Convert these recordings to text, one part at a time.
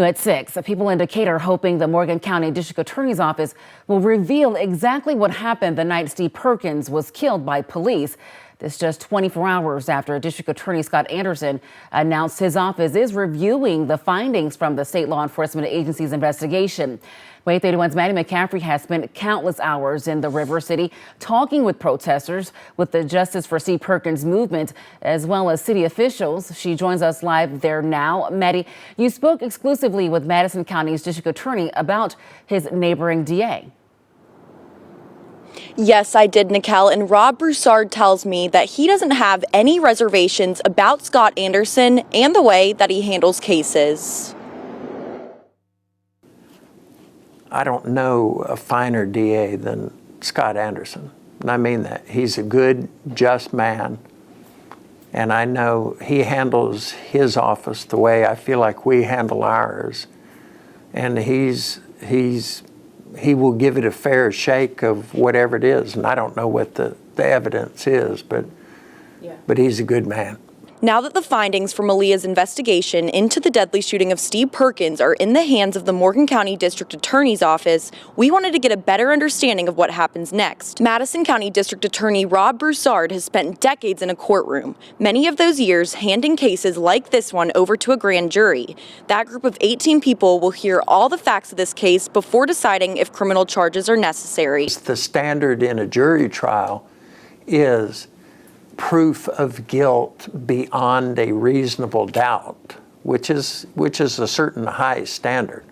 At 6, people in Decatur hoping the Morgan County District Attorney's Office will reveal exactly what happened the night Steve Perkins was killed by police. This just 24 hours after District Attorney Scott Anderson announced his office is reviewing the findings from the state law enforcement agency's investigation. WAAY 31's Maddie McCaffrey has spent countless hours in the River City talking with protesters, with the Justice for Steve Perkins movement, as well as city officials. She joins us live there now. Maddie, you spoke exclusively with Madison County's district attorney about his neighboring DA. Yes, I did, Nikel, and Rob Broussard tells me that he doesn't have any reservations about Scott Anderson and the way that he handles cases. I don't know a finer DA than Scott Anderson, and I mean that. He's a good, just man, and I know he handles his office the way I feel like we handle ours, and he will give it a fair shake of whatever it is, and I don't know what the evidence is, but he's a good man. Now that the findings from Aaliyah's investigation into the deadly shooting of Steve Perkins are in the hands of the Morgan County District Attorney's Office, we wanted to get a better understanding of what happens next. Madison County District Attorney Rob Broussard has spent decades in a courtroom, many of those years handing cases like this one over to a grand jury. That group of 18 people will hear all the facts of this case before deciding if criminal charges are necessary. The standard in a jury trial is proof of guilt beyond a reasonable doubt, which is a certain high standard.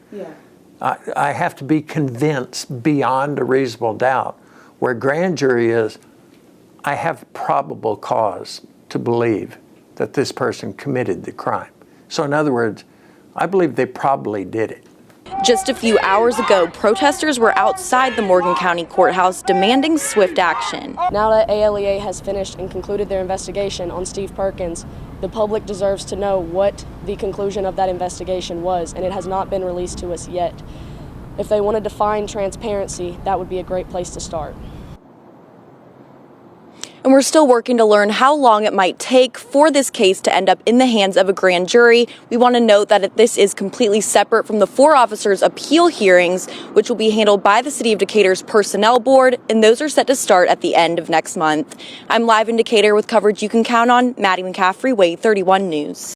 I have to be convinced beyond a reasonable doubt, where grand jury is, I have probable cause to believe that this person committed the crime. So in other words, I believe they probably did it. Just a few hours ago, protesters were outside the Morgan County Courthouse demanding swift action. Now that ALEA has finished and concluded their investigation on Steve Perkins, the public deserves to know what the conclusion of that investigation was, and it has not been released to us yet. If they want to define transparency, that would be a great place to start. And we're still working to learn how long it might take for this case to end up in the hands of a grand jury. We want to note that this is completely separate from the 4 officers' appeal hearings, which will be handled by the City of Decatur's Personnel Board, and those are set to start at the end of next month. I'm live in Decatur with coverage you can count on. Maddie McCaffrey, WAAY 31 News.